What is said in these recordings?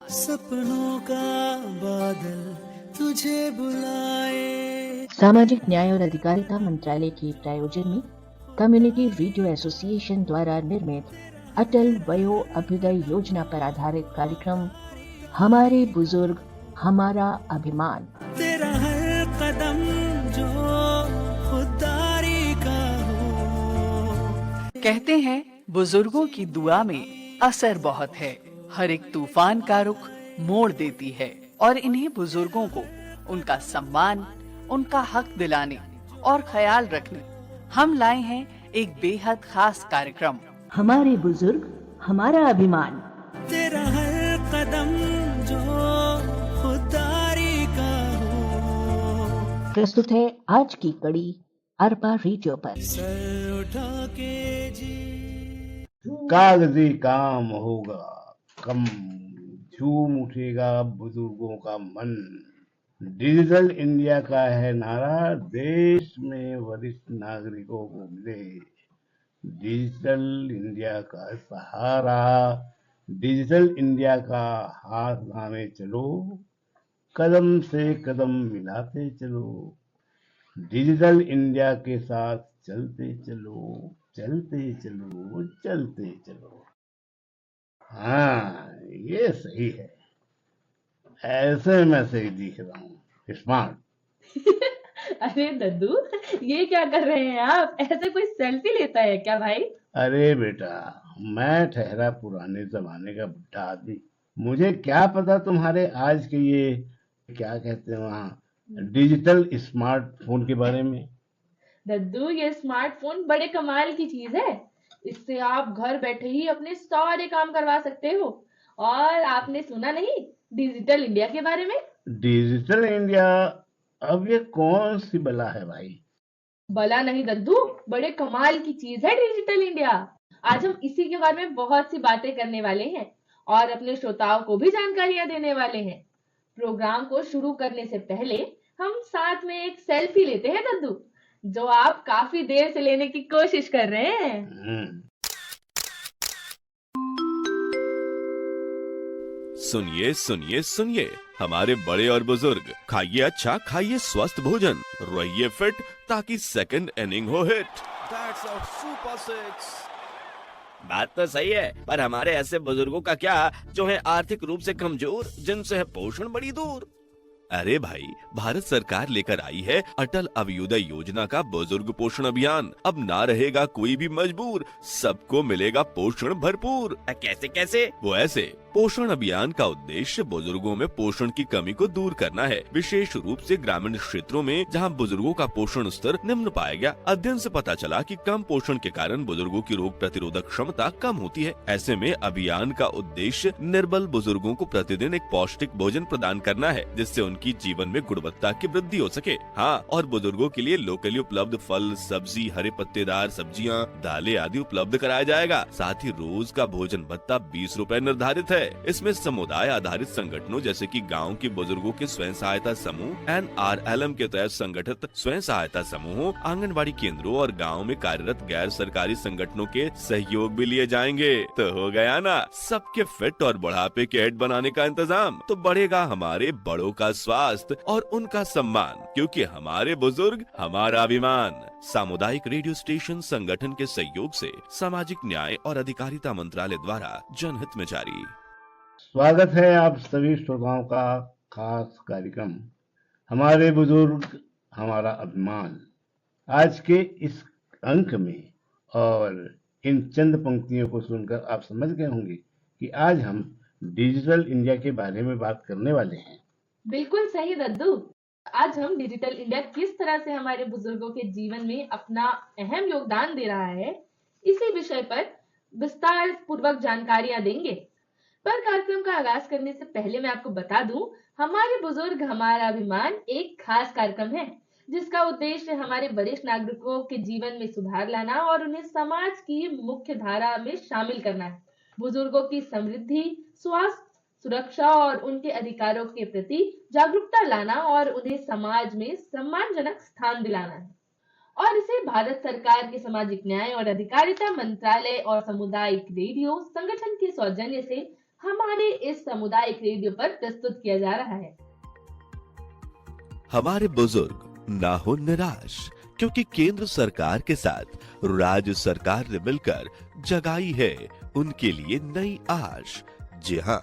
सपनों का बादल तुझे बुलाए। सामाजिक न्याय और अधिकारिता मंत्रालय के प्रायोजन में कम्युनिटी रेडियो एसोसिएशन द्वारा निर्मित अटल वयो अभ्युदय योजना पर आधारित कार्यक्रम हमारे बुजुर्ग हमारा अभिमान। तेरा हर कदम जो खुददारी का हो। कहते हैं बुजुर्गों की दुआ में असर बहुत है। हर एक तूफान का रुख मोड़ देती है और इन्हीं बुजुर्गों को उनका सम्मान, उनका हक दिलाने और ख्याल रखने हम लाए हैं एक बेहद खास कार्यक्रम हमारे बुजुर्ग हमारा अभिमान। तेरा हर कदम जो खुददारी का हो। प्रस्तुत है आज की कड़ी अरबा रेडियो पर। सर उठा के जी कागजी काम होगा कम, झूम उठेगा बुजुर्गों का मन। डिजिटल इंडिया का है नारा, देश में वरिष्ठ नागरिकों को मिले डिजिटल इंडिया का सहारा। डिजिटल इंडिया का हाथ थामे चलो, कदम से कदम मिलाते चलो। डिजिटल इंडिया के साथ चलते चलो, चलते चलो, चलते चलो। हाँ, ये सही है। ऐसे मैं सही दिख रहा हूँ, स्मार्ट। अरे दद्दू, ये क्या कर रहे हैं आप? ऐसे कोई सेल्फी लेता है क्या भाई? अरे बेटा, मैं ठहरा पुराने जमाने का बुढ़ा आदमी। मुझे क्या पता तुम्हारे आज के ये क्या कहते हैं वहाँ डिजिटल स्मार्टफोन के बारे में। दद्दू, ये स्मार्टफोन बड़े कमाल की चीज है। इससे आप घर बैठे ही अपने सारे काम करवा सकते हो। और आपने सुना नहीं डिजिटल इंडिया के बारे में? डिजिटल इंडिया, अब ये कौन सी बला है भाई? भला नहीं दद्दू, बड़े कमाल की चीज है डिजिटल इंडिया। आज हम इसी के बारे में बहुत सी बातें करने वाले हैं और अपने श्रोताओं को भी जानकारियां देने वाले हैं। प्रोग्राम को शुरू करने से पहले हम साथ में एक सेल्फी लेते हैं दद्दू, जो आप काफी देर से लेने की कोशिश कर रहे हैं। सुनिए सुनिए सुनिए, हमारे बड़े और बुजुर्ग, खाइए अच्छा, खाइए स्वस्थ भोजन, रहिए फिट ताकि सेकंड इनिंग हो hit. That's a super six। बात तो सही है, पर हमारे ऐसे बुजुर्गों का क्या जो है आर्थिक रूप से कमजोर, जिनसे है पोषण बड़ी दूर। अरे भाई, भारत सरकार लेकर आई है अटल अभ्युदय योजना का बुजुर्ग पोषण अभियान। अब ना रहेगा कोई भी मजबूर, सबको मिलेगा पोषण भरपूर। कैसे कैसे? वो ऐसे, पोषण अभियान का उद्देश्य बुजुर्गों में पोषण की कमी को दूर करना है, विशेष रूप से ग्रामीण क्षेत्रों में जहां बुजुर्गों का पोषण स्तर निम्न पाया गया। अध्ययन से पता चला कि कम पोषण के कारण बुजुर्गों की रोग प्रतिरोधक क्षमता कम होती है। ऐसे में अभियान का उद्देश्य निर्बल बुजुर्गों को प्रतिदिन एक पौष्टिक भोजन प्रदान करना है, जिससे उनकी जीवन में गुणवत्ता की वृद्धि हो सके। हाँ, और बुजुर्गों के लिए लोकली उपलब्ध फल, सब्जी, हरे पत्तेदार सब्जियाँ, दालें आदि उपलब्ध कराया जाएगा। साथ ही रोज का भोजन भत्ता 20 रुपए निर्धारित है। इसमें समुदाय आधारित संगठनों जैसे कि गांव के बुजुर्गों के स्वयं सहायता समूह, NRLM के तहत संगठित स्वयं सहायता समूहों, आंगनबाड़ी केंद्रों और गांव में कार्यरत गैर सरकारी संगठनों के सहयोग भी लिए जाएंगे। तो हो गया ना सबके फिट और बुढ़ापे के हेड बनाने का इंतजाम। तो बढ़ेगा हमारे बड़ों का स्वास्थ्य और उनका सम्मान, क्योंकि हमारे बुजुर्ग हमारा अभिमान। सामुदायिक रेडियो स्टेशन संगठन के सहयोग से सामाजिक न्याय और अधिकारिता मंत्रालय द्वारा जनहित में जारी। स्वागत है आप सभी श्रोताओं का खास कार्यक्रम हमारे बुजुर्ग हमारा अभिमान। आज के इस अंक में और इन चंद पंक्तियों को सुनकर आप समझ गए होंगे कि आज हम डिजिटल इंडिया के बारे में बात करने वाले हैं। बिल्कुल सही दद्दू। आज हम डिजिटल इंडिया किस तरह से हमारे बुजुर्गों के जीवन में अपना अहम योगदान दे रहा है, इसी विषय पर विस्तार पूर्वक जानकारियां देंगे। पर कार्यक्रम का आगाज करने से पहले मैं आपको बता दूं, हमारे बुजुर्ग हमारा अभिमान एक खास कार्यक्रम है, जिसका उद्देश्य हमारे वरिष्ठ नागरिकों के जीवन में सुधार लाना और उन्हें समाज की मुख्य धारा में शामिल करना है। बुजुर्गों की समृद्धि, स्वास्थ्य, सुरक्षा और उनके अधिकारों के प्रति जागरूकता लाना और उन्हें समाज में सम्मानजनक स्थान दिलाना है। और इसे भारत सरकार के सामाजिक न्याय और अधिकारिता मंत्रालय और सामुदायिक रेडियो संगठन के सौजन्य से हमारे इस सामुदायिक रेडियो पर प्रस्तुत किया जा रहा है। हमारे बुजुर्ग ना हो निराश, क्योंकि केंद्र सरकार के साथ राज्य सरकार ने मिलकर जगाई है उनके लिए नई आश। जी हाँ,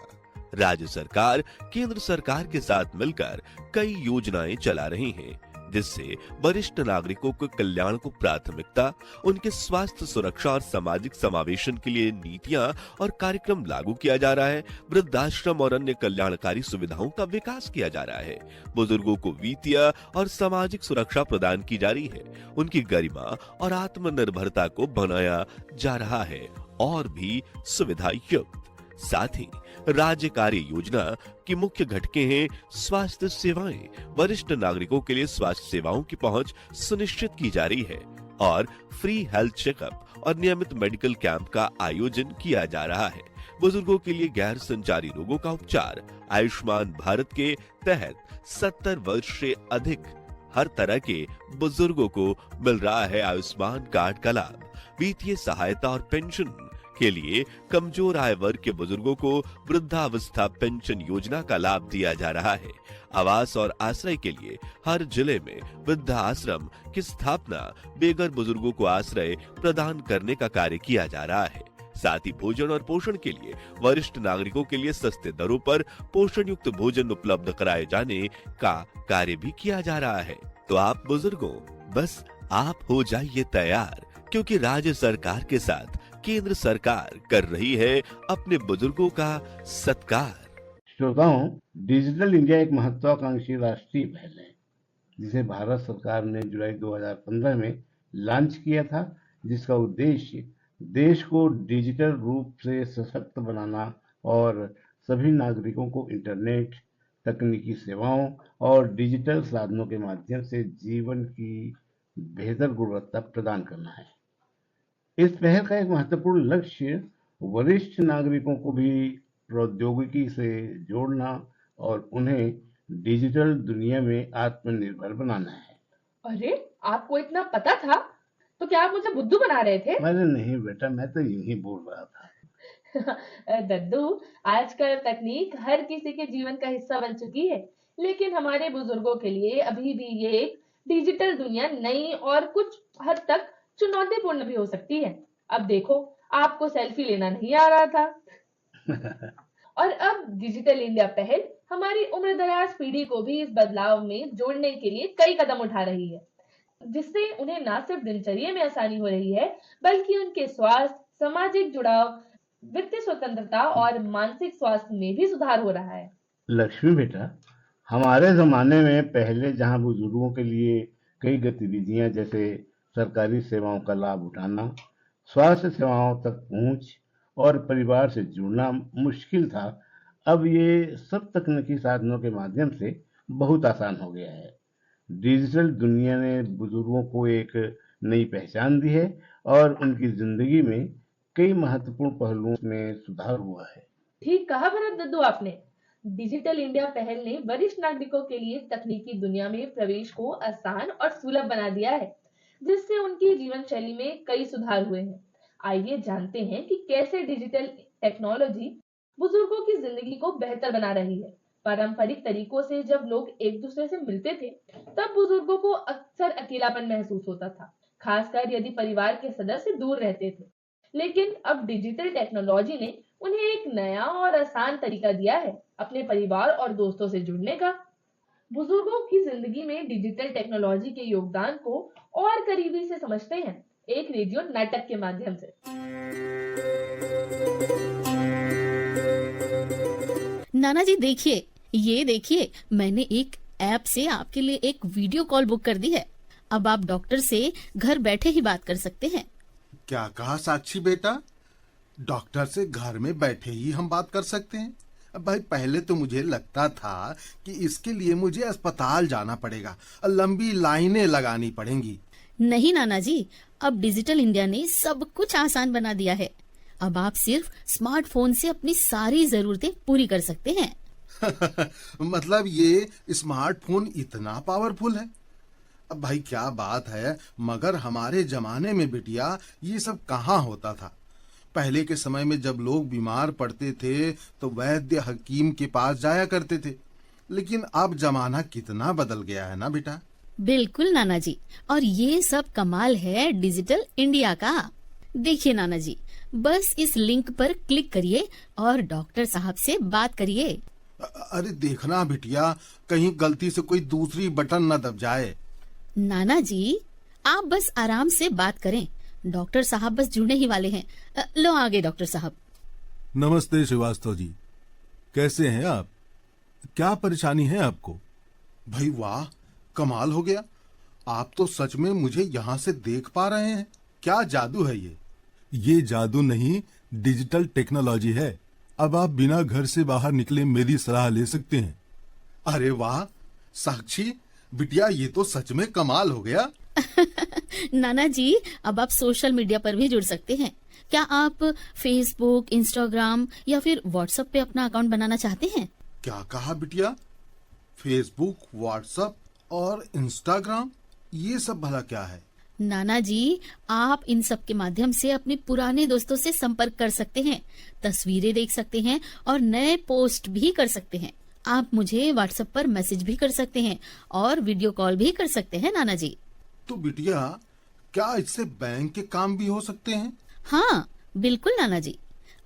राज्य सरकार केंद्र सरकार के साथ मिलकर कई योजनाएं चला रही हैं, जिससे वरिष्ठ नागरिकों के कल्याण को प्राथमिकता, उनके स्वास्थ्य सुरक्षा और सामाजिक समावेशन के लिए नीतियां और कार्यक्रम लागू किया जा रहा है। वृद्धाश्रम और अन्य कल्याणकारी सुविधाओं का विकास किया जा रहा है। बुजुर्गों को वित्तीय और सामाजिक सुरक्षा प्रदान की जा रही है। उनकी गरिमा और आत्मनिर्भरता को बनाया जा रहा है और भी सुविधा युक्त। साथ ही राज्य कार्य योजना की मुख्य घटकें हैं स्वास्थ्य सेवाएं। वरिष्ठ नागरिकों के लिए स्वास्थ्य सेवाओं की पहुंच सुनिश्चित की जा रही है और फ्री हेल्थ चेकअप और नियमित मेडिकल कैंप का आयोजन किया जा रहा है। बुजुर्गों के लिए गैर संचारी रोगों का उपचार। आयुष्मान भारत के तहत 70 वर्ष से अधिक हर तरह के बुजुर्गों को मिल रहा है आयुष्मान कार्ड का लाभ। वित्तीय सहायता और पेंशन के लिए कमजोर आय वर्ग के बुजुर्गों को वृद्धावस्था पेंशन योजना का लाभ दिया जा रहा है। आवास और आश्रय के लिए हर जिले में वृद्धाश्रम की स्थापना, बेघर बुजुर्गों को आश्रय प्रदान करने का कार्य किया जा रहा है। साथ ही भोजन और पोषण के लिए वरिष्ठ नागरिकों के लिए सस्ते दरों पर पोषण युक्त भोजन उपलब्ध कराए जाने का कार्य भी किया जा रहा है। तो आप बुजुर्गों, बस आप हो जाइए तैयार, क्योंकि राज्य सरकार के साथ केंद्र सरकार कर रही है अपने बुजुर्गों का सत्कार। श्रोताओं, डिजिटल इंडिया एक महत्वाकांक्षी राष्ट्रीय पहल है, जिसे भारत सरकार ने जुलाई 2015 में लॉन्च किया था, जिसका उद्देश्य देश को डिजिटल रूप से सशक्त बनाना और सभी नागरिकों को इंटरनेट, तकनीकी सेवाओं और डिजिटल साधनों के माध्यम से जीवन की बेहतर गुणवत्ता प्रदान करना है। इस पहल का एक महत्वपूर्ण लक्ष्य वरिष्ठ नागरिकों को भी प्रौद्योगिकी से जोड़ना और उन्हें डिजिटल दुनिया में आत्मनिर्भर बनाना है। अरे, आपको इतना पता था? तो क्या आप मुझे बुद्धू बना रहे थे? अरे नहीं बेटा, मैं तो यूं ही बोल रहा था। दद्दू, आजकल तकनीक हर किसी के जीवन का हिस्सा बन चुकी है, लेकिन हमारे बुजुर्गों के लिए अभी भी ये एक डिजिटल दुनिया नई और कुछ हद तक चुनौतीपूर्ण भी हो सकती है। अब देखो, आपको सेल्फी लेना नहीं आ रहा था। और अब डिजिटल इंडिया पहल हमारी उम्रदराज पीढ़ी को भी इस बदलाव में जोड़ने के लिए कई कदम उठा रही है, जिससे उन्हें न सिर्फ दिनचर्या में आसानी हो रही है, बल्कि उनके स्वास्थ्य, सामाजिक जुड़ाव, वित्तीय स्वतंत्रता और मानसिक स्वास्थ्य में भी सुधार हो रहा है। लक्ष्मी बेटा, हमारे जमाने में पहले जहां बुजुर्गों के लिए कई गतिविधियां जैसे सरकारी सेवाओं का लाभ उठाना, स्वास्थ्य सेवाओं तक पहुंच और परिवार से जुड़ना मुश्किल था, अब ये सब तकनीकी साधनों के माध्यम से बहुत आसान हो गया है। डिजिटल दुनिया ने बुजुर्गों को एक नई पहचान दी है और उनकी जिंदगी में कई महत्वपूर्ण पहलुओं में सुधार हुआ है। ठीक कहा भरत दद्दू आपने। डिजिटल इंडिया पहल ने वरिष्ठ नागरिकों के लिए तकनीकी दुनिया में प्रवेश को आसान और सुलभ बना दिया है, जिससे उनकी जीवन शैली में कई सुधार हुए हैं। आइए जानते हैं कि कैसे डिजिटल टेक्नोलॉजी बुजुर्गों की जिंदगी को बेहतर बना रही है। पारंपरिक तरीकों से जब लोग एक दूसरे से मिलते थे, तब बुजुर्गों को अक्सर अकेलापन महसूस होता था, खासकर यदि परिवार के सदस्य दूर रहते थे। लेकिन अब डिजिटल टेक्नोलॉजी ने उन्हें एक नया और आसान तरीका दिया है अपने परिवार और दोस्तों से जुड़ने का। बुजुर्गों की जिंदगी में डिजिटल टेक्नोलॉजी के योगदान को और करीबी से समझते हैं एक रेडियो नाटक के माध्यम से। नाना जी देखिए, ये देखिए, मैंने एक ऐप से आपके लिए एक वीडियो कॉल बुक कर दी है। अब आप डॉक्टर से घर बैठे ही बात कर सकते हैं। क्या कहा साक्षी बेटा? डॉक्टर से घर में बैठे ही हम बात कर सकते हैं? अब भाई, पहले तो मुझे लगता था कि इसके लिए मुझे अस्पताल जाना पड़ेगा और लंबी लाइनें लगानी पड़ेंगी। नहीं नाना जी, अब डिजिटल इंडिया ने सब कुछ आसान बना दिया है। अब आप सिर्फ स्मार्टफोन से अपनी सारी जरूरतें पूरी कर सकते हैं। मतलब ये स्मार्टफोन इतना पावरफुल है? अब भाई क्या बात है, मगर हमारे जमाने में बिटिया ये सब कहाँ होता था। पहले के समय में जब लोग बीमार पड़ते थे तो वैद्य हकीम के पास जाया करते थे, लेकिन अब जमाना कितना बदल गया है ना बेटा। बिल्कुल नाना जी, और ये सब कमाल है डिजिटल इंडिया का। देखिए नाना जी, बस इस लिंक पर क्लिक करिए और डॉक्टर साहब से बात करिए। अरे देखना बिटिया, कहीं गलती से कोई दूसरी बटन न दब जाए। नाना जी, आप बस आराम से बात करें, डॉक्टर साहब बस जुड़ने ही वाले हैं। लो आगे डॉक्टर साहब। नमस्ते श्रीवास्तव जी, कैसे हैं आप? क्या परेशानी है आपको? भाई वाह, कमाल हो गया। आप तो सच में मुझे यहाँ से देख पा रहे हैं। क्या जादू है ये? ये जादू नहीं, डिजिटल टेक्नोलॉजी है। अब आप बिना घर से बाहर निकले मेरी सलाह ले सकते हैं। अरे वाह साक्षी, बिटिया ये तो सच में कमाल हो गया। नाना जी, अब आप सोशल मीडिया पर भी जुड़ सकते हैं। क्या आप फेसबुक, इंस्टाग्राम या फिर व्हाट्सएप पे अपना अकाउंट बनाना चाहते हैं? क्या कहा बिटिया? फेसबुक, व्हाट्सएप और इंस्टाग्राम, ये सब भला क्या है? नाना जी, आप इन सब के माध्यम से अपने पुराने दोस्तों से संपर्क कर सकते हैं, तस्वीरें देख सकते हैं और नए पोस्ट भी कर सकते हैं। आप मुझे व्हाट्सएप पर मैसेज भी कर सकते हैं और वीडियो कॉल भी कर सकते हैं नाना जी। तो बिटिया, क्या इससे बैंक के काम भी हो सकते हैं? हाँ बिल्कुल नाना जी,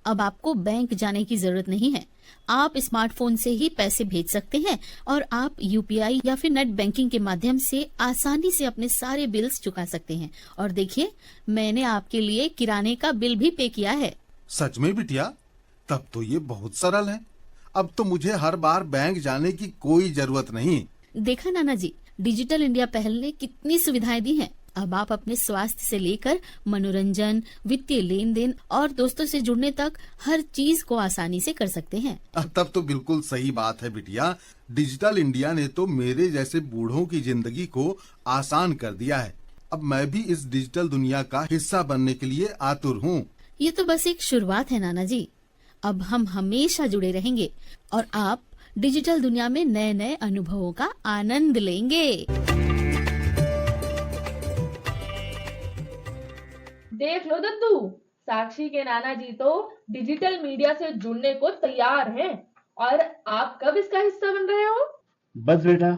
अब आपको बैंक जाने की जरूरत नहीं है। आप स्मार्टफोन से ही पैसे भेज सकते हैं और आप यूपीआई या फिर नेट बैंकिंग के माध्यम से आसानी से अपने सारे बिल्स चुका सकते हैं। और देखिए, मैंने आपके लिए किराने का बिल भी पे किया है। सच में बिटिया? तब तो ये बहुत सरल है। अब तो मुझे हर बार बैंक जाने की कोई जरूरत नहीं। देखा नाना जी, डिजिटल इंडिया पहल ने कितनी सुविधाएं दी हैं। अब आप अपने स्वास्थ्य से लेकर मनोरंजन, वित्तीय लेन देन और दोस्तों से जुड़ने तक हर चीज को आसानी से कर सकते हैं। तब तो बिल्कुल सही बात है बिटिया। डिजिटल इंडिया ने तो मेरे जैसे बूढ़ों की जिंदगी को आसान कर दिया है। अब मैं भी इस डिजिटल दुनिया का हिस्सा बनने के लिए आतुर हूँ। ये तो बस एक शुरुआत है नाना जी। अब हम हमेशा जुड़े रहेंगे और आप डिजिटल दुनिया में नए नए अनुभवों का आनंद लेंगे। देख लो दद्दू, साक्षी के नाना जी तो डिजिटल मीडिया से जुड़ने को तैयार हैं। और आप कब इसका हिस्सा बन रहे हो? बस बेटा,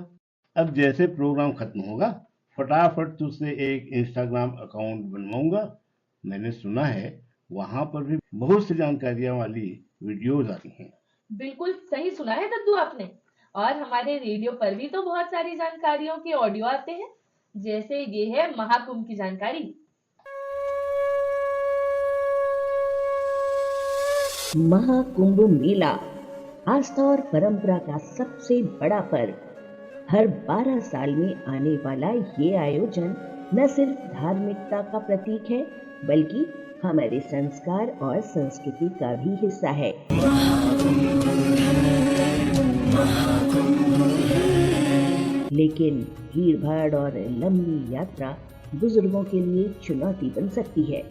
अब जैसे प्रोग्राम खत्म होगा फटाफट तुझसे एक इंस्टाग्राम अकाउंट बनवाऊंगा। मैंने सुना है वहां पर भी बहुत सी जानकारियां वाली वीडियोस आती हैं। बिल्कुल सही सुना है दद्दू आपने। और हमारे रेडियो पर भी तो बहुत सारी जानकारियों के ऑडियो आते हैं, जैसे ये है महाकुंभ की जानकारी। महाकुंभ मेला आस्था और परंपरा का सबसे बड़ा पर्व। हर 12 साल में आने वाला ये आयोजन न सिर्फ धार्मिकता का प्रतीक है, बल्कि हमारे संस्कार और संस्कृति का भी हिस्सा है। लेकिन भीड़ भाड़ और लंबी यात्रा बुजुर्गों के लिए चुनौती बन सकती है।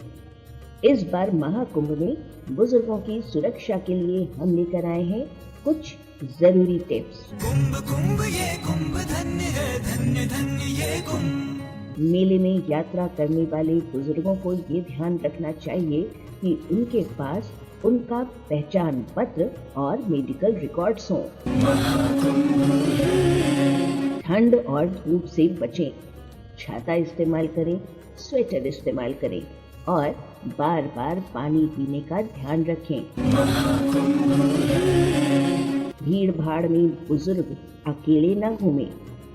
इस बार महाकुंभ में बुजुर्गों की सुरक्षा के लिए हम लेकर आए हैं कुछ जरूरी टिप्स। कुंभ कुंभ ये कुंभ धन्य है, धन्य धन्य ये कुंभ। मेले में यात्रा करने वाले बुजुर्गों को ये ध्यान रखना चाहिए कि उनके पास उनका पहचान पत्र और मेडिकल रिकॉर्ड्स हों। ठंड और धूप से बचें, छाता इस्तेमाल करें, स्वेटर इस्तेमाल करें और बार बार पानी पीने का ध्यान रखें। भीड़ भाड़ में बुजुर्ग अकेले न घूमें,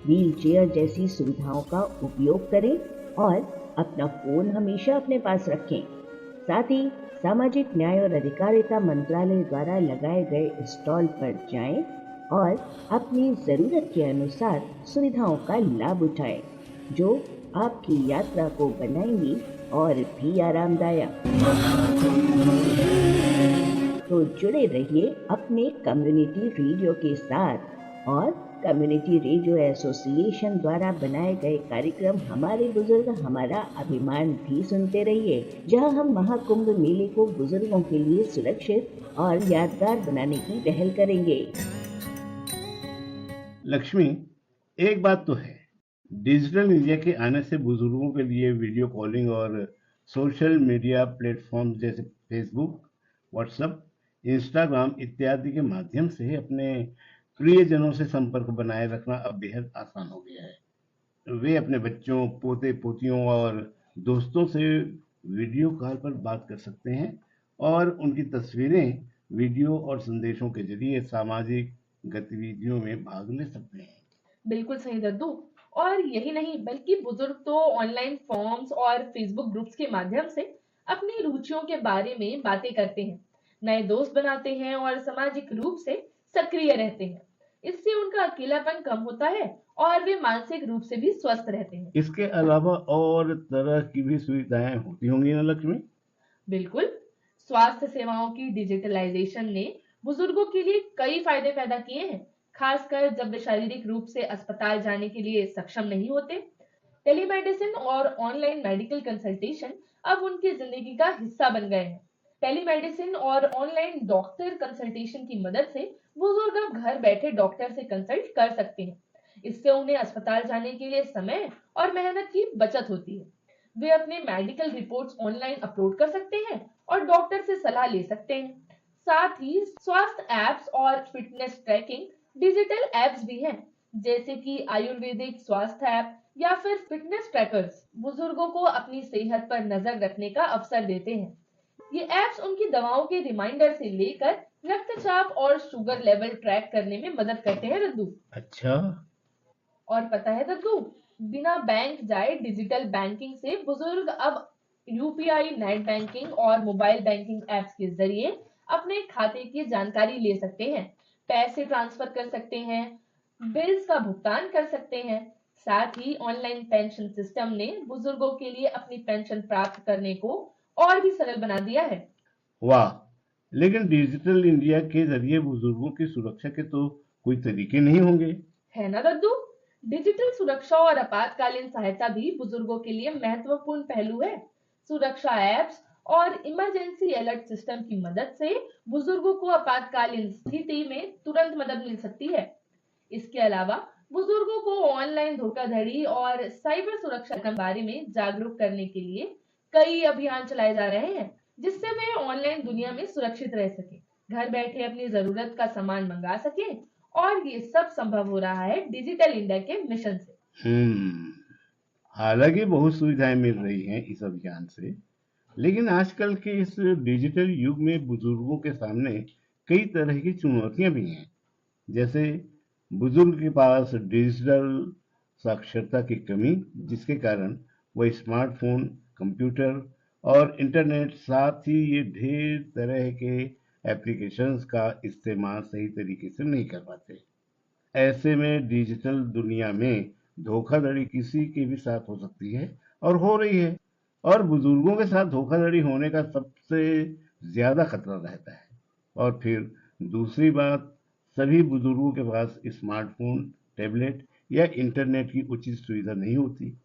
व्हील चेयर जैसी सुविधाओं का उपयोग करें और अपना फोन हमेशा अपने पास रखें। साथ ही सामाजिक न्याय और अधिकारिता मंत्रालय द्वारा लगाए गए स्टॉल पर जाएं और अपनी जरूरत के अनुसार सुविधाओं का लाभ उठाएं, जो आपकी यात्रा को बनाएंगी और भी आरामदायक। तो जुड़े रहिए अपने कम्युनिटी रेडियो के साथ और कम्युनिटी रेडियो एसोसिएशन द्वारा बनाए गए कार्यक्रम हमारे बुजुर्ग हमारा अभिमान भी सुनते रहिए, जहां हम महाकुंभ मेले को बुजुर्गों के लिए सुरक्षित और यादगार बनाने की पहल करेंगे। लक्ष्मी, एक बात तो है, डिजिटल इंडिया के आने से बुजुर्गों के लिए वीडियो कॉलिंग और सोशल मीडिया प्लेटफॉर्म जैसे फेसबुक, व्हाट्सएप, इंस्टाग्राम इत्यादि के माध्यम से अपने प्रियजनों से संपर्क बनाए रखना अब बेहद आसान हो गया है। वे अपने बच्चों, पोते पोतियों और दोस्तों से वीडियो कॉल पर बात कर सकते हैं और उनकी तस्वीरें, वीडियो और संदेशों के जरिए सामाजिक गतिविधियों में भाग ले सकते हैं। बिल्कुल सही दद्दू। और यही नहीं बल्कि बुजुर्ग तो ऑनलाइन फॉर्म्स और फेसबुक ग्रुप्स के माध्यम से अपनी रुचियों के बारे में बातें करते हैं, नए दोस्त बनाते हैं और सामाजिक रूप से सक्रिय रहते हैं। इससे उनका अकेलापन कम होता है और वे मानसिक रूप से भी स्वस्थ रहते हैं। इसके अलावा और तरह की भी सुविधाएं होती होंगी ना लक्ष्मी? बिल्कुल। स्वास्थ्य सेवाओं की डिजिटलाइजेशन ने बुजुर्गों के लिए कई फायदे पैदा किए हैं, खासकर जब वे शारीरिक रूप से अस्पताल जाने के लिए सक्षम नहीं होते। टेलीमेडिसिन और ऑनलाइन मेडिकल कंसल्टेशन अब उनकी जिंदगी का हिस्सा बन गए हैं। टेलीमेडिसिन और ऑनलाइन डॉक्टर कंसल्टेशन की मदद से बुजुर्ग अब घर बैठे डॉक्टर से कंसल्ट कर सकते हैं। इससे उन्हें अस्पताल जाने के लिए समय और मेहनत की बचत होती है। वे अपने मेडिकल रिपोर्ट्स ऑनलाइन अपलोड कर सकते हैं और डॉक्टर से सलाह ले सकते हैं। साथ ही स्वास्थ्य एप्स और फिटनेस ट्रैकिंग डिजिटल एप्स भी हैं, जैसे कि आयुर्वेदिक स्वास्थ्य ऐप या फिर फिटनेस ट्रैकर्स बुजुर्गों को अपनी सेहत पर नजर रखने का अवसर देते हैं। ये एप्स उनकी दवाओं के रिमाइंडर से लेकर रक्तचाप और शुगर लेवल ट्रैक करने में मदद करते हैं दद्दू। अच्छा, और पता है दद्दू, बिना बैंक जाए डिजिटल बैंकिंग से बुजुर्ग अब यूपीआई, नेट बैंकिंग और मोबाइल बैंकिंग एप्स के जरिए अपने खाते की जानकारी ले सकते हैं, पैसे ट्रांसफर कर सकते हैं, बिल्स का भुगतान कर सकते हैं। साथ ही ऑनलाइन पेंशन सिस्टम ने बुजुर्गों के लिए अपनी पेंशन प्राप्त करने को और भी सरल बना दिया है। वाह! लेकिन डिजिटल इंडिया के जरिए बुजुर्गों की सुरक्षा के तो कोई तरीके नहीं होंगे? है ना दद्दू? डिजिटल सुरक्षा और आपातकालीन सहायता भी बुजुर्गों के लिए महत्वपूर्ण पहलू है। सुरक्षा एप्स और इमरजेंसी अलर्ट सिस्टम की मदद से बुजुर्गों को आपातकालीन स्थिति में तुरंत मदद मिल सकती है। इसके अलावा बुजुर्गों को ऑनलाइन धोखाधड़ी और साइबर सुरक्षा के बारे में जागरूक करने के लिए कई अभियान चलाए जा रहे हैं, जिससे वे ऑनलाइन दुनिया में सुरक्षित रह सके, घर बैठे अपनी जरूरत का सामान मंगा सके। और ये सब संभव हो रहा है डिजिटल इंडिया के मिशन से। हालांकि बहुत सुविधाएं मिल रही हैं इस अभियान से, लेकिन आजकल के इस डिजिटल युग में बुजुर्गों के सामने कई तरह की चुनौतियां भी हैं। जैसे बुजुर्ग के पास डिजिटल साक्षरता की कमी, जिसके कारण वह स्मार्टफोन, कंप्यूटर और इंटरनेट, साथ ही ये ढेर तरह के एप्लीकेशंस का इस्तेमाल सही तरीके से नहीं कर पाते। ऐसे में डिजिटल दुनिया में धोखाधड़ी किसी के भी साथ हो सकती है और हो रही है, और बुजुर्गों के साथ धोखाधड़ी होने का सबसे ज्यादा खतरा रहता है। और फिर दूसरी बात, सभी बुजुर्गों के पास स्मार्टफोन, टैबलेट या इंटरनेट की उचित सुविधा नहीं होती।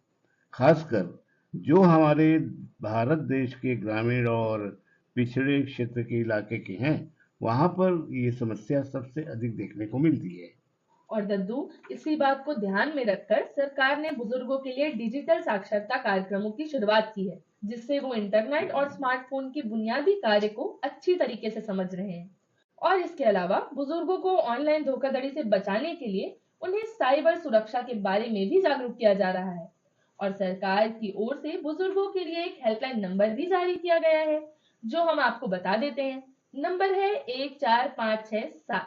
खासकर जो हमारे भारत देश के ग्रामीण और पिछड़े क्षेत्र के इलाके के हैं, वहां पर ये समस्या सबसे अधिक देखने को मिलती है। और दद्दू, इसी बात को ध्यान में रखकर सरकार ने बुजुर्गों के लिए डिजिटल साक्षरता कार्यक्रमों की शुरुआत की है, जिससे वो इंटरनेट और स्मार्टफोन की बुनियादी कार्य को अच्छी तरीके से समझ रहे हैं। और इसके अलावा बुजुर्गों को ऑनलाइन धोखाधड़ी से बचाने के लिए उन्हें साइबर सुरक्षा के बारे में भी जागरूक किया जा रहा है। और सरकार की ओर से बुजुर्गों के लिए एक हेल्पलाइन नंबर भी जारी किया गया है, जो हम आपको बता देते हैं। नंबर है 14567।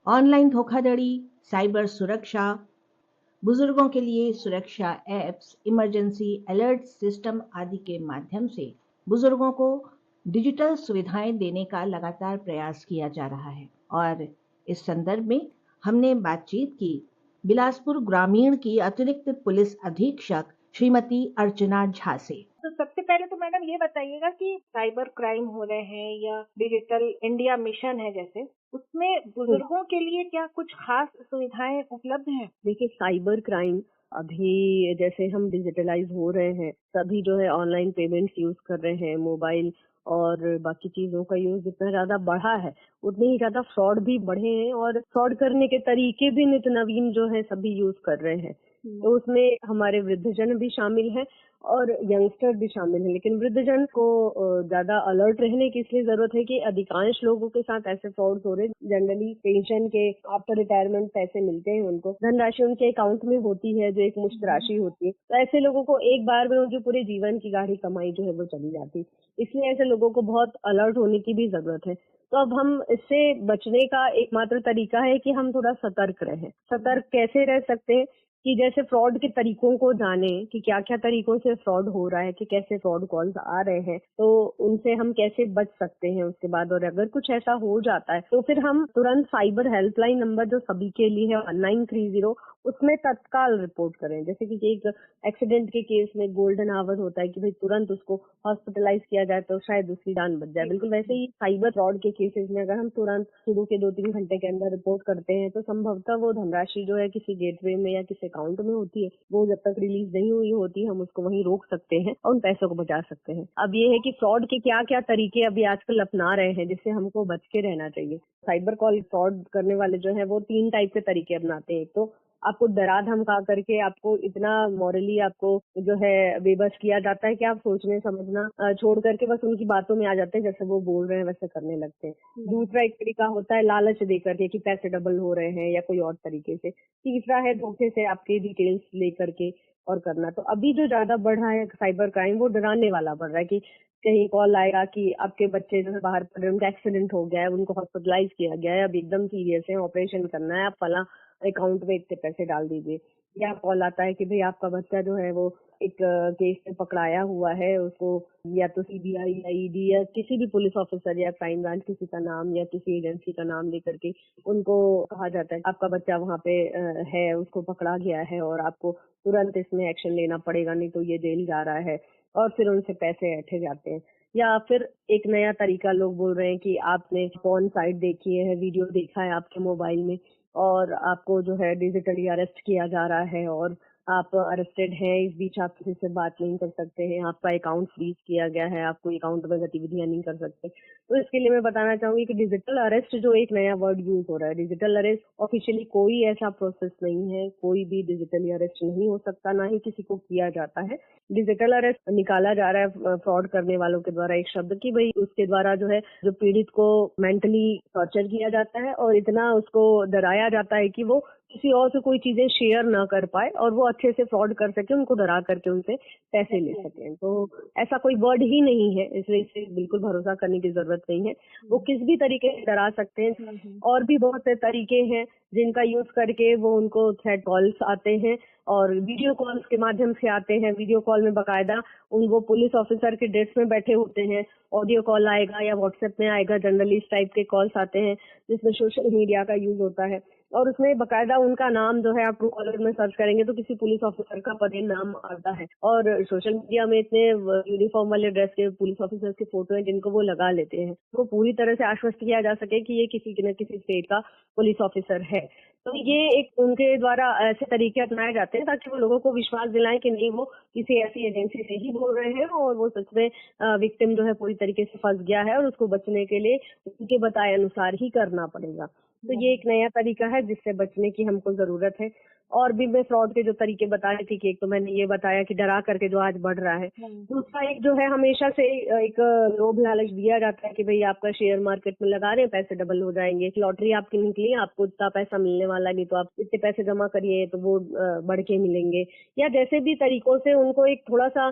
ऑनलाइन धोखाधड़ी, साइबर सुरक्षा, बुजुर्गों के लिए सुरक्षा एप्स, इमरजेंसी अलर्ट सिस्टम आदि के माध्यम से बुजुर्गों को डिजिटल सुविधाएं देने का लगातार प्रयास किया जा रहा है। और इस संदर्भ में हमने बातचीत की बिलासपुर ग्रामीण की अतिरिक्त पुलिस अधीक्षक श्रीमती अर्चना झा से। तो सबसे पहले तो मैडम ये बताइएगा कि साइबर क्राइम हो रहे हैं या डिजिटल इंडिया मिशन है जैसे, उसमें बुजुर्गों के लिए क्या कुछ खास सुविधाएं उपलब्ध हैं? देखिए, साइबर क्राइम अभी जैसे हम डिजिटलाइज हो रहे हैं, सभी जो है ऑनलाइन पेमेंट्स यूज कर रहे हैं, मोबाइल और बाकी चीजों का यूज जितना ज्यादा बढ़ा है उतने ही ज्यादा फ्रॉड भी बढ़े हैं और फ्रॉड करने के तरीके भी नित नवीन जो है सभी यूज कर रहे हैं। तो उसमें हमारे वृद्धजन भी शामिल हैं और यंगस्टर भी शामिल हैं। लेकिन वृद्धजन को ज्यादा अलर्ट रहने की इसलिए जरूरत है कि अधिकांश लोगों के साथ ऐसे फ्रॉड हो रहे। जनरली पेंशन के आफ्टर रिटायरमेंट पैसे मिलते हैं, उनको धनराशि उनके अकाउंट में होती है जो एक मुश्त राशि होती है। तो ऐसे लोगों को एक बार में उनकी पूरे जीवन की गाढ़ी कमाई जो है वो चली जाती। इसलिए ऐसे लोगों को बहुत अलर्ट होने की भी जरूरत है। तो अब हम इससे बचने का एकमात्र तरीका है कि हम थोड़ा सतर्क रहें। सतर्क कैसे रह सकते हैं कि जैसे फ्रॉड के तरीकों को जाने कि क्या क्या तरीकों से फ्रॉड हो रहा है, कि कैसे फ्रॉड कॉल्स आ रहे हैं, तो उनसे हम कैसे बच सकते हैं उसके बाद। और अगर कुछ ऐसा हो जाता है तो फिर हम तुरंत साइबर हेल्पलाइन नंबर जो सभी के लिए है 1930 उसमें तत्काल रिपोर्ट करें। जैसे कि एक एक्सीडेंट के केस में गोल्डन आवर होता है कि भाई तुरंत उसको हॉस्पिटलाइज किया जाए तो शायद उसकी जान बच जाए। बिल्कुल वैसे ही साइबर फ्रॉड के केसेस में अगर हम तुरंत शुरू के 2-3 घंटे के अंदर रिपोर्ट करते हैं तो संभवतः वो धनराशि जो है किसी गेटवे में या किसी अकाउंट में होती है, वो जब तक रिलीज नहीं हुई होती हम उसको वहीं रोक सकते हैं और उन पैसों को बचा सकते हैं। अब ये है कि फ्रॉड के क्या क्या तरीके अभी आजकल अपना रहे हैं जिससे हमको बच के रहना चाहिए। साइबर कॉल फ्रॉड करने वाले जो है वो 3 टाइप के तरीके अपनाते हैं। एक तो आपको डरा धमका करके आपको इतना मॉरली आपको जो है बेबस किया जाता है कि आप सोचने समझना छोड़ करके बस उनकी बातों में आ जाते हैं, जैसे वो बोल रहे हैं वैसे करने लगते हैं। दूसरा एक तरीका होता है लालच दे करके कि पैसे डबल हो रहे हैं या कोई और तरीके से। तीसरा है धोखे से आपके डिटेल्स लेकर के और करना। तो अभी जो ज्यादा बढ़ रहा है साइबर क्राइम वो डराने वाला बढ़ रहा है कि कहीं कॉल आएगा कि आपके बच्चे जो है बाहर पड़ रहे, उनका एक्सीडेंट हो गया है, उनको हॉस्पिटलाइज किया गया है, अब एकदम सीरियस है, ऑपरेशन करना है, आप फला अकाउंट में इतने पैसे डाल दीजिए। या कॉल आता है कि भाई आपका बच्चा जो है वो एक केस में पकड़ाया हुआ है, उसको या तो सीबीआई या ईडी या किसी भी पुलिस ऑफिसर या क्राइम ब्रांच किसी का नाम या किसी एजेंसी का नाम लेकर के उनको कहा जाता है आपका बच्चा वहाँ पे है, उसको पकड़ा गया है और आपको तुरंत इसमें एक्शन लेना पड़ेगा, नहीं तो ये जेल जा रहा है। और फिर उनसे पैसे ऐंठे जाते हैं। या फिर एक नया तरीका लोग बोल रहे हैं कि आपने पॉर्न साइट देखी है, वीडियो देखा है आपके मोबाइल में और आपको जो है डिजिटली अरेस्ट किया जा रहा है और आप अरेस्टेड हैं, इस बीच आप किसी से बात नहीं कर सकते हैं, आपका अकाउंट फ्रीज किया गया है, आप कोई अकाउंट में गतिविधियां नहीं कर सकते। तो इसके लिए मैं बताना चाहूंगी कि डिजिटल अरेस्ट जो एक नया वर्ड यूज हो रहा है, डिजिटल अरेस्ट ऑफिशियली कोई ऐसा प्रोसेस नहीं है, कोई भी डिजिटली अरेस्ट नहीं हो सकता, ना ही किसी को किया जाता है। डिजिटल अरेस्ट निकाला जा रहा है फ्रॉड करने वालों के द्वारा एक शब्द की भाई उसके द्वारा जो है जो पीड़ित को मेंटली टॉर्चर किया जाता है और इतना उसको डराया जाता है कि वो किसी और से कोई चीजें शेयर ना कर पाए और वो अच्छे से फ्रॉड कर सके, उनको डरा करके उनसे पैसे ले सकें। तो ऐसा कोई वर्ड ही नहीं है, इसलिए इसे बिल्कुल भरोसा करने की जरूरत नहीं है। वो किस भी तरीके से डरा सकते हैं। और भी बहुत से तरीके हैं जिनका यूज करके वो उनको थ्रेट कॉल्स आते हैं और वीडियो कॉल्स के माध्यम से आते हैं। वीडियो कॉल में बकायदा वो पुलिस ऑफिसर के डेस्क में बैठे होते हैं, ऑडियो कॉल आएगा या व्हाट्सएप में आएगा, जनरली इस टाइप के कॉल्स आते हैं जिसमें सोशल मीडिया का यूज होता है और उसमें बकायदा उनका नाम जो है आप ट्रू कॉलर में सर्च करेंगे तो किसी पुलिस ऑफिसर का पदे नाम आता है। और सोशल मीडिया में इतने यूनिफॉर्म वाले ड्रेस के पुलिस ऑफिसर्स के फोटो हैं जिनको वो लगा लेते हैं, तो पूरी तरह से आश्वस्त किया जा सके कि ये किसी न किसी स्टेट का पुलिस ऑफिसर है। तो ये एक उनके द्वारा ऐसे तरीके अपनाए जाते हैं ताकि वो लोगों को विश्वास दिलाएं कि नहीं वो किसी ऐसी एजेंसी से ही बोल रहे हैं और वो सच में विक्टिम जो है पूरी तरीके से फंस गया है और उसको बचने के लिए उनके बताए अनुसार ही करना पड़ेगा। तो ये एक नया तरीका है जिससे बचने की हमको जरूरत है। और भी मैं फ्रॉड के जो तरीके बताए थे कि एक तो मैंने ये बताया कि डरा करके जो आज बढ़ रहा है, दूसरा एक जो है हमेशा से एक लोभ लालच दिया जाता है कि भाई आपका शेयर मार्केट में लगा रहे हैं पैसे डबल हो जाएंगे, लॉटरी आपकी निकली आपको इतना पैसा मिलने वाला, नहीं तो आप इतने पैसे जमा करिए तो वो बढ़ के मिलेंगे। या जैसे भी तरीकों से उनको एक थोड़ा सा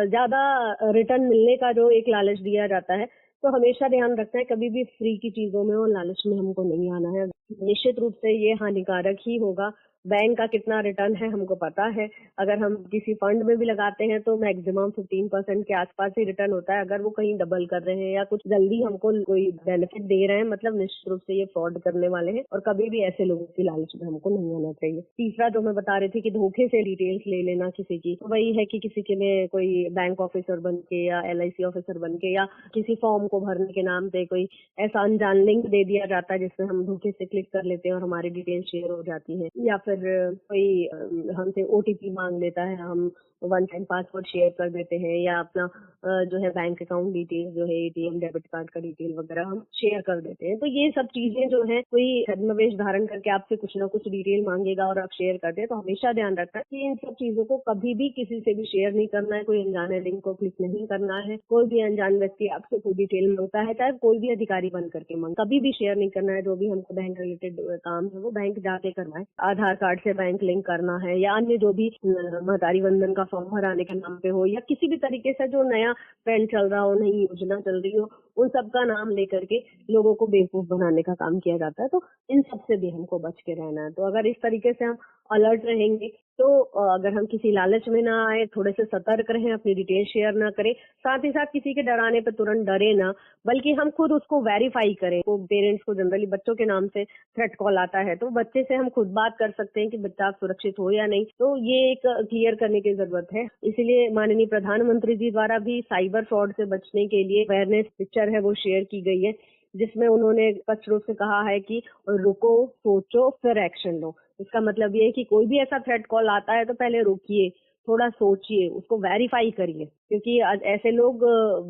ज्यादा रिटर्न मिलने का जो एक लालच दिया जाता है, तो हमेशा ध्यान रखना है कभी भी फ्री की चीजों में और लालच में हमको नहीं आना है। निश्चित रूप से ये हानिकारक ही होगा। बैंक का कितना रिटर्न है हमको पता है, अगर हम किसी फंड में भी लगाते हैं तो मैक्सिमम 15% के आसपास ही रिटर्न होता है। अगर वो कहीं डबल कर रहे हैं या कुछ जल्दी हमको कोई बेनिफिट दे रहे हैं, मतलब निश्चित रूप से ये फ्रॉड करने वाले हैं और कभी भी ऐसे लोगों की लालच में हमको नहीं आना चाहिए। तीसरा जो मैं बता रही थी कि धोखे से डिटेल्स ले लेना किसी की, तो वही है कि किसी के में कोई बैंक ऑफिसर बन के या LIC ऑफिसर बन के या किसी फॉर्म को भरने के नाम पे कोई ऐसा अनजान लिंक दे दिया जाता है जिसमें हम धोखे से क्लिक कर लेते हैं और हमारी डिटेल शेयर हो जाती है। या फिर कोई हमसे OTP मांग लेता है, हम 1 टाइम पासवर्ड शेयर कर देते हैं या अपना जो है बैंक अकाउंट डिटेल, जो है एटीएम डेबिट कार्ड का डिटेल वगैरह हम शेयर कर देते हैं। तो ये सब चीजें जो है, कोई छद्मवेश धारण करके आपसे कुछ ना कुछ डिटेल मांगेगा और आप शेयर करते हैं, तो हमेशा ध्यान रखना है कि इन सब चीजों को कभी भी किसी से भी शेयर नहीं करना है, कोई अनजाने लिंक को क्लिक नहीं करना है। कोई भी अनजान व्यक्ति आपसे कोई डिटेल मांगता है, चाहे कोई भी अधिकारी बन करके मांगे, कभी भी शेयर नहीं करना है। जो भी हमको बैंक रिलेटेड काम है वो बैंक जाके करना है। आधार कार्ड से बैंक लिंक करना है, या अन्य जो भी महतारी वंदन का फॉर्म भराने के नाम पे हो, या किसी भी तरीके से जो नया ट्रेंड चल रहा हो, नई योजना चल रही हो, उन सब का नाम लेकर के लोगों को बेवकूफ बनाने का काम किया जाता है। तो इन सब से भी हमको बच के रहना है। तो अगर इस तरीके से हम अलर्ट रहेंगे, तो अगर हम किसी लालच में ना आए, थोड़े से सतर्क रहें, अपनी डिटेल शेयर ना करें, साथ ही साथ किसी के डराने पे तुरंत डरे ना, बल्कि हम खुद उसको वेरीफाई करें। तो पेरेंट्स को जनरली बच्चों के नाम से थ्रेट कॉल आता है, तो बच्चे से हम खुद बात कर सकते हैं कि बच्चा आप सुरक्षित हो या नहीं। तो ये एक क्लियर करने की जरूरत है। इसीलिए माननीय प्रधानमंत्री जी द्वारा भी साइबर फ्रॉड से बचने के लिए अवेयरनेस पिक्चर है वो शेयर की गई है, जिसमें उन्होंने स्पष्ट रूप से कहा है कि रुको, सोचो, फिर एक्शन लो। इसका मतलब ये है कि कोई भी ऐसा थ्रेट कॉल आता है तो पहले रुकिए, थोड़ा सोचिए, उसको वेरीफाई करिए, क्योंकि ऐसे लोग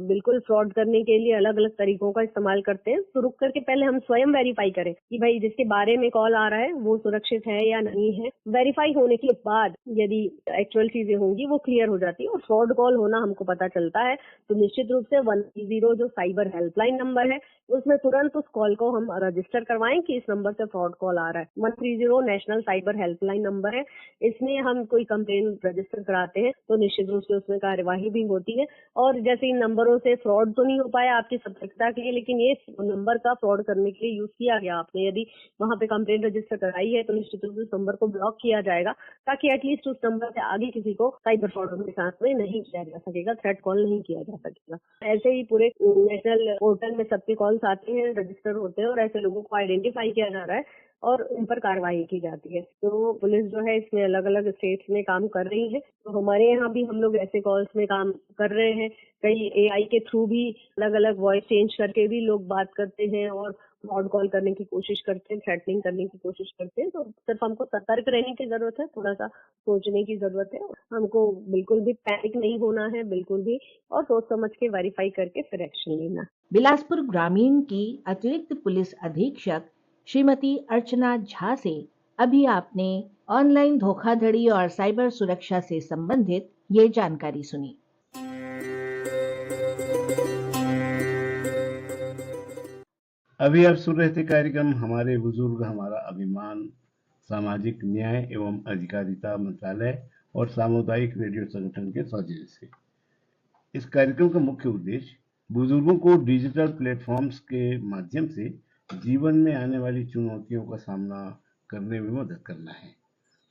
बिल्कुल फ्रॉड करने के लिए अलग अलग तरीकों का इस्तेमाल करते हैं। तो रुक करके पहले हम स्वयं वेरीफाई करें कि भाई जिसके बारे में कॉल आ रहा है वो सुरक्षित है या नहीं है। वेरीफाई होने के बाद यदि एक्चुअल चीजें होंगी वो क्लियर हो जाती है और फ्रॉड कॉल होना हमको पता चलता है, तो निश्चित रूप से 130 जो साइबर हेल्पलाइन नंबर है उसमें तुरंत उस कॉल को हम रजिस्टर करवाएं कि इस नंबर से फ्रॉड कॉल आ रहा है। 130 नेशनल साइबर हेल्पलाइन नंबर है। इसमें हम कोई कंप्लेन रजिस्टर कराते हैं तो निश्चित रूप से उसमें कार्यवाही भी होती है। और जैसे इन नंबरों से फ्रॉड तो नहीं हो पाया आपकी सतर्कता के लिए, लेकिन ये नंबर का फ्रॉड करने के लिए यूज किया गया। आपने यदि वहां पे कंप्लेंट रजिस्टर कराई है तो निश्चित रूप से उस नंबर को ब्लॉक किया जाएगा, ताकि एटलीस्ट उस नंबर से आगे किसी को साइबर फ्रॉड के साथ में नहीं किया जा सकेगा, थ्रेट कॉल नहीं किया जा सकेगा। ऐसे ही पूरे नेशनल पोर्टल में सबके कॉल्स आते हैं, रजिस्टर होते हैं और ऐसे लोगों को आइडेंटिफाई किया जा रहा है और उन पर कार्रवाई की जाती है। तो पुलिस जो है इसमें अलग अलग स्टेट्स में काम कर रही है। तो हमारे यहाँ भी हम लोग ऐसे कॉल्स में काम कर रहे हैं। कई एआई के थ्रू भी अलग अलग वॉइस चेंज करके भी लोग बात करते हैं और फ्रॉड कॉल करने की कोशिश करते हैं, थ्रेटनिंग करने की कोशिश करते हैं। तो सिर्फ हमको सतर्क रहने की जरूरत है, थोड़ा सा सोचने की जरूरत है। हमको बिल्कुल भी पैनिक नहीं होना है, बिल्कुल भी, और सोच समझ के वेरीफाई करके फिर एक्शन लेना। बिलासपुर ग्रामीण की अतिरिक्त पुलिस अधीक्षक श्रीमती अर्चना झा से अभी आपने ऑनलाइन धोखाधड़ी और साइबर सुरक्षा से संबंधित ये जानकारी सुनी। अभी आप सुन रहे थे कार्यक्रम हमारे बुजुर्ग हमारा अभिमान, सामाजिक न्याय एवं अधिकारिता मंत्रालय और सामुदायिक रेडियो संगठन के सौजन्य से। इस कार्यक्रम का मुख्य उद्देश्य बुजुर्गों को डिजिटल प्लेटफॉर्म्स के माध्यम से जीवन में आने वाली चुनौतियों का सामना करने में मदद करना है।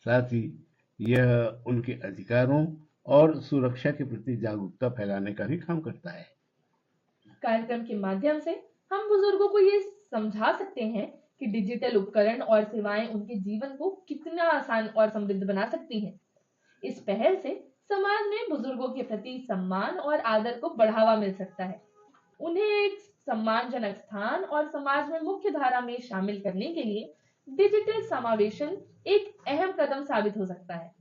साथ ही यह उनके अधिकारों और सुरक्षा के प्रति जागरूकता फैलाने का भी काम करता है। कार्यक्रम के माध्यम से हम बुजुर्गों को ये समझा सकते हैं कि डिजिटल उपकरण और सेवाएं उनके जीवन को कितना आसान और समृद्ध बना सकती हैं। इस पहल से समाज में बुजुर्गों के प्रति सम्मान और आदर को बढ़ावा मिल सकता है। उन्हें एक सम्मानजनक स्थान और समाज में मुख्य धारा में शामिल करने के लिए डिजिटल समावेशन एक अहम कदम साबित हो सकता है।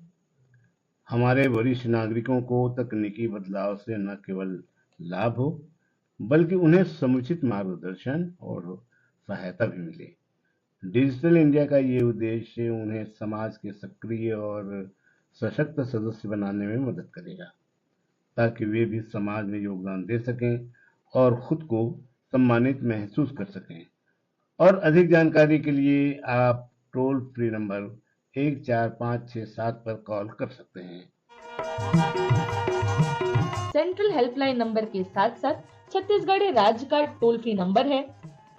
हमारे वरिष्ठ नागरिकों को तकनीकी बदलाव से न केवल लाभ हो, बल्कि उन्हें समुचित मार्गदर्शन और सहायता भी मिले। डिजिटल इंडिया का ये उद्देश्य उन्हें समाज के सक्रिय और सशक्त सदस्य बनाने में मदद करेगा, ताकि वे भी समाज में योगदान दे सकें और खुद को सम्मानित महसूस कर सकें। और अधिक जानकारी के लिए आप टोल फ्री नंबर 14567 पर कॉल कर सकते हैं। सेंट्रल हेल्पलाइन नंबर के साथ साथ छत्तीसगढ़ राज्य का टोल फ्री नंबर है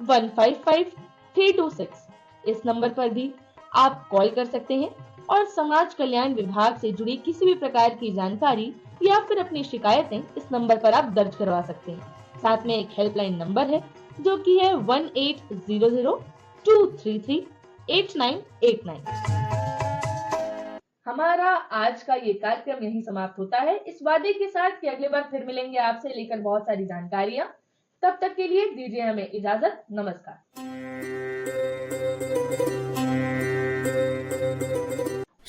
155326। इस नंबर पर भी आप कॉल कर सकते हैं और समाज कल्याण विभाग से जुड़ी किसी भी प्रकार की जानकारी या फिर अपनी शिकायतें इस नंबर पर आप दर्ज करवा सकते हैं। साथ में एक हेल्पलाइन नंबर है जो कि है 1800-233-8989। हमारा आज का ये कार्यक्रम यहीं समाप्त होता है, इस वादे के साथ कि अगली बार फिर मिलेंगे आपसे लेकर बहुत सारी जानकारियां। तब तक के लिए दीजिए हमें इजाजत। नमस्कार।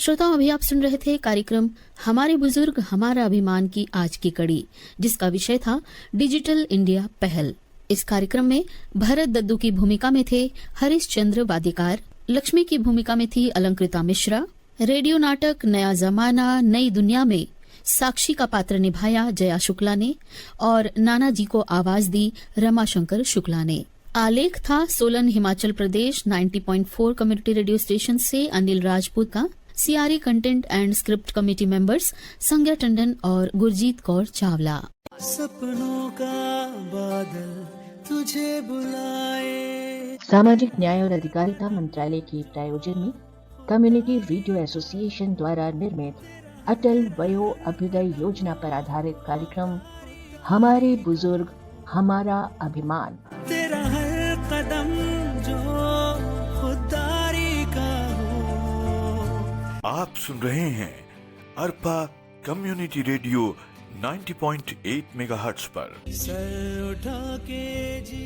श्रोताओं, अभी आप सुन रहे थे कार्यक्रम हमारे बुजुर्ग हमारा अभिमान की आज की कड़ी, जिसका विषय था डिजिटल इंडिया पहल। इस कार्यक्रम में भरत दद्दू की भूमिका में थे हरिश्चंद्र वादिकार, लक्ष्मी की भूमिका में थी अलंकृता मिश्रा, रेडियो नाटक नया जमाना नई दुनिया में साक्षी का पात्र निभाया जया शुक्ला ने और नाना जी को आवाज दी रमाशंकर शुक्ला ने। आलेख था Solan Himachal Pradesh 90.4 community radio station से अनिल राजपूत का। CRA content and script committee members संज्ञा टंडन और गुरजीत कौर चावला। सपनों का बादल तुझे बुलाए। सामाजिक न्याय और अधिकारिता मंत्रालय के प्रायोजन में कम्युनिटी रेडियो एसोसिएशन द्वारा निर्मित अटल वयो अभ्युदय योजना पर आधारित कार्यक्रम हमारे बुजुर्ग हमारा अभिमान। तेरा हर कदम जो खुददारी का हो। आप सुन रहे हैं अरपा कम्युनिटी रेडियो 90.8 मेगाहर्ट्ज पर। सर उठा के जी